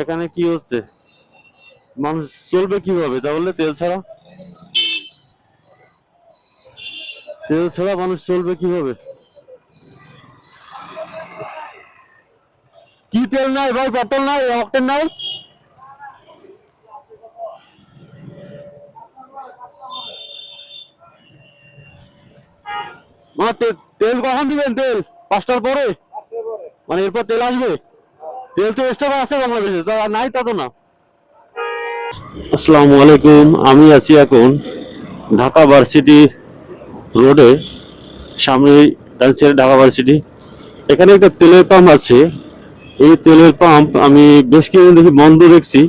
এখানে কি হচ্ছে? মানুষ চলবে কিভাবে তাহলে? তেল ছাড়া মানুষ চলবে কিভাবে? কি তেল নাই ভাই? পেট্রোল নাই, অকটেন নাই? তেল কখন দিবেন? তেল 5টার পরে? মানে এরপর তেল আসবে? তেল তো স্টক আছে বাংলাদেশে, তা নাই তা তো না। আসসালামু আলাইকুম, আমি আছি এখন ঢাকা ভার্সিটি রোডে, সামনে ঢাকা ভার্সিটি। এখানে একটা তেলের পাম্প আছে। এই তেলের পাম্প আমি বেশ কিছুদিন দেখি বন্ধ দেখছি,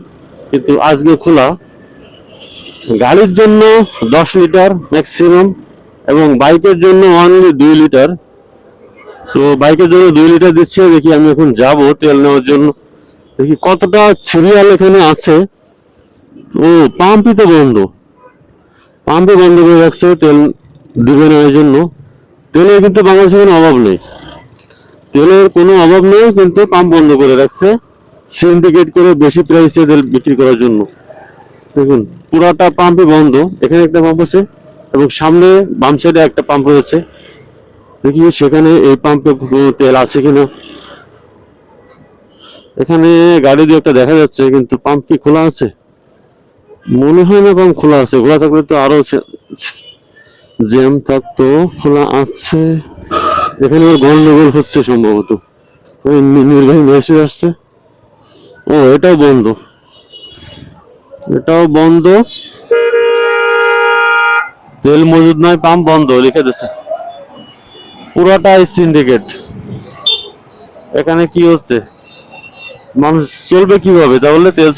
কিন্তু আজকে খোলা। গাড়ির জন্য 10 লিটার ম্যাক্সিমাম, এবং বাইকের জন্য অনলি 2 লিটার। তো বাইকের জন্য 2 লিটার দিচ্ছে। দেখি আমি এখন যাব তেল নেওয়ার জন্য, দেখি কতটা সিরিয়াল এখানে আছে। ও, পাম্পই তো বন্ধ, পাম্পে বন্ধ করে রাখছে তেল দিবে না এই জন্য। তেলের কিন্তু বাংলাদেশে কোনো অভাব নেই, তেলের কোনো অভাব নেই, কিন্তু পাম্প বন্ধ করে রাখছে সিন্ডিকেট করে বেশি প্রাইসে তেল বিক্রি করার জন্য। দেখুন, পুরাটা পাম্পই বন্ধ। এখানে একটা পাম্প আছে এবং সামনে বাম সাইডে একটা পাম্প রয়েছে। দেখি সেখানে এই পাম্পে তেল আছে কিনা। এখানে গাড়ি দিয়ে একটা দেখা যাচ্ছে, কিন্তু পাম্প কি খোলা আছে? মনে হয় না পাম্প খোলা আছে। খোলা থাকলে তো আরো জ্যাম থাকতো। খোলা আছে। এখানে গন্ডগোল হচ্ছে সম্ভবত। ওই নির্বাহী মেসেজ আসছে। ও, এটাও বন্ধ, এটাও বন্ধ। তেল মজুদ নয়, পাম্প বন্ধ লিখে দিচ্ছে। পুরাটাই সিন্ডিকেট। এখানে কি হচ্ছে? মানুষ চলবে কিভাবে তাহলে? তেল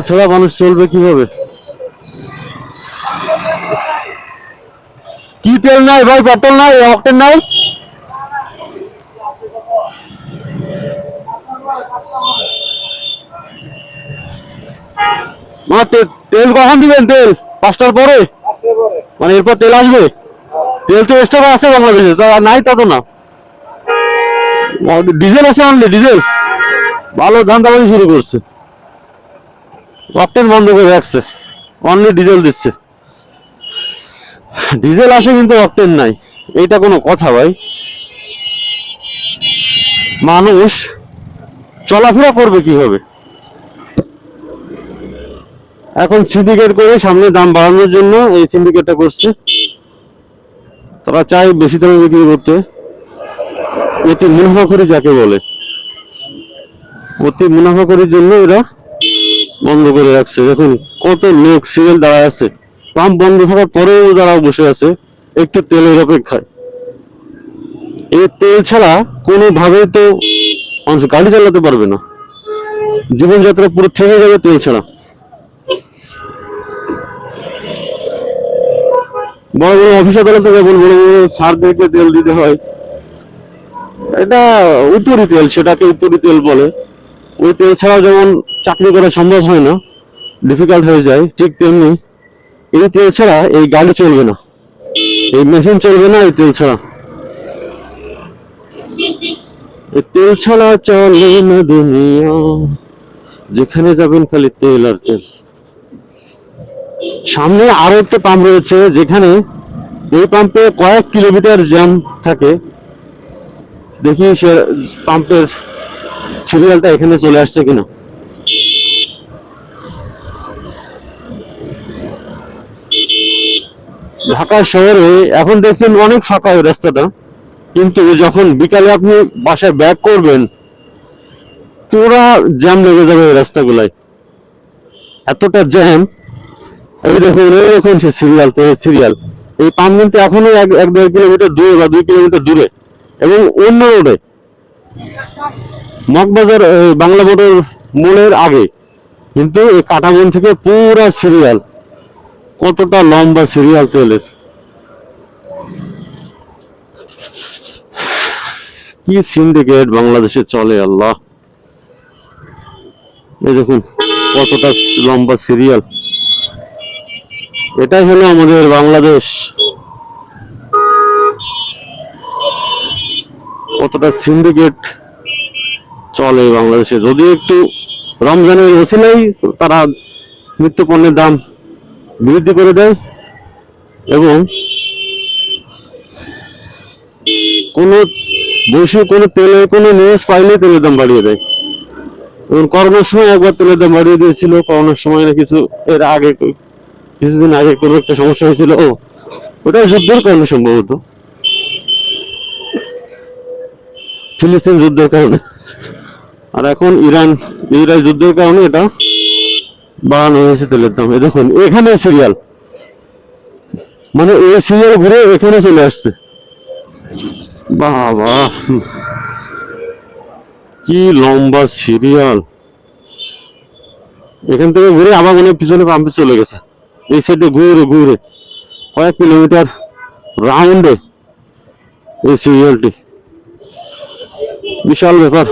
ছাড়া মানুষ চলবে কিভাবে? কি তেল নাই ভাই? পেট্রোল নাই, অকটেন নাই? তেল কখন দিবেন? তেল 5টার পরে? মানে এরপর তেল আসবে? তেল তো স্টক আছে বাংলাদেশে, তা নাই তা তো না। ডিজেল আছে, অনলি ডিজেল। ভালো ধান্দাবাজি শুরু করছে, অকটেন বন্ধ করে রাখছে, অনলি ডিজেল দিচ্ছে। ডিজেল আছে কিন্তু অকটেন নাই, এইটা কোনো কথা ভাই? মানুষ চলাফেরা করবে কিভাবে? এখন সিন্ডিকেট করে সামনে দাম বাড়ানোর জন্য এই সিন্ডিকেটটা করছে। তারা চায় বেশি দামে বিক্রি করতে। অতি মুনাফাখোরি যাকে বলে, অতি মুনাফাখোরির জন্য এরা বন্ধ করে রাখছে। দেখুন কত লোক সিরিয়াল দাঁড়ায় আছে, পাম্প বন্ধ থাকার পরেও তারা বসে আছে একটু তেলের অপেক্ষায়। এই তেল ছাড়া কোনোভাবেই তো মানুষ গাড়ি চালাতে পারবে না, জীবনযাত্রা পুরো থেমে যাবে তেল ছাড়া। বড় বড় অফিস আদালতে যেমন বড় বড় স্যারদেরকে তেল দিতে হয়, এটা উপরি তেল, সেটাকে উপরি তেল বলে। ওই তেল ছাড়া যেমন চাকরি করা সম্ভব হয় না, ডিফিকাল্ট হয়ে যায়, ঠিক তেমনি এই তেল ছাড়া এই গাড়ি চলবে না, এই মেশিন চলবে না এই তেল ছাড়া। এই তেল ছাড়া চলে না দুনিয়া, যেখানে যাবেন খালি তেল আর তেল। সামনে আরো একটা পাম্প রয়েছে, যেখানে এই পাম্পে কয়েক কিলোমিটার জ্যাম থাকে। দেখি সে পাম্পের সিরিয়ালটা এখানে চলে আসছে কিনা। ঢাকা শহরে এখন দেখছেন অনেক ফাঁকা ওই রাস্তাটা, কিন্তু যখন বিকালে আপনি বাসায় ব্যাক করবেন, পুরা জ্যাম লেগে যাবে ওই রাস্তাগুলায়, এতটা জ্যাম। এই দেখুন, এই দেখুন সে সিরিয়াল, তো সিরিয়াল। এই পাম্প কিন্তু এখনো 1-1.5 কিলোমিটার দূরে বা 2 কিলোমিটার দূরে, এবং অন্য রোডে, মগবাজার বাংলা মোটর মোড়ের আগে। কিন্তু এই কাটাবন থেকে পুরা সিরিয়াল, কতটা লম্বা সিরিয়াল তেলের। কি সিন্ডিকেট বাংলাদেশে চলে আল্লাহ! এই দেখুন কতটা লম্বা সিরিয়াল। এটাই হলো আমাদের বাংলাদেশ, কতটা সিন্ডিকেট। চলে বাংলাদেশে, যদি একটু রমজানের ওসিলাই তারা নিত্য পণ্যের দাম বৃদ্ধি করে দেয় এবং কোনো বৈশ্বিক কোনো তেলের কোনো নিউজ পাইলে তেলের দাম বাড়িয়ে দেয়। এবং করোনার সময় একবার তেলের দাম বাড়িয়ে দিয়েছিল, করোনার সময় না কিছু এর আগে কিছুদিন আগে কোনো একটা সমস্যা হয়েছিল, ওটা যুদ্ধের কারণে, সম্ভবত ফিলিস্তিন যুদ্ধের কারণে। আর এখন ইসরায়েল যুদ্ধের কারণে এটা বাড়ানো হয়েছে তেলের দাম। দেখুন এখানে সিরিয়াল, মানে এই সিরিয়াল ঘুরে এখানে চলে আসছে। বাবা কি লম্বা সিরিয়াল, এখান থেকে ঘুরে আবার মনে হয় পিছনে পাম্পে চলে গেছে। এই সাইডে ঘুরে ঘুরে কয়েক কিলোমিটার রাউন্ডে এই সিরিয়ালটি, বিশাল ব্যাপার।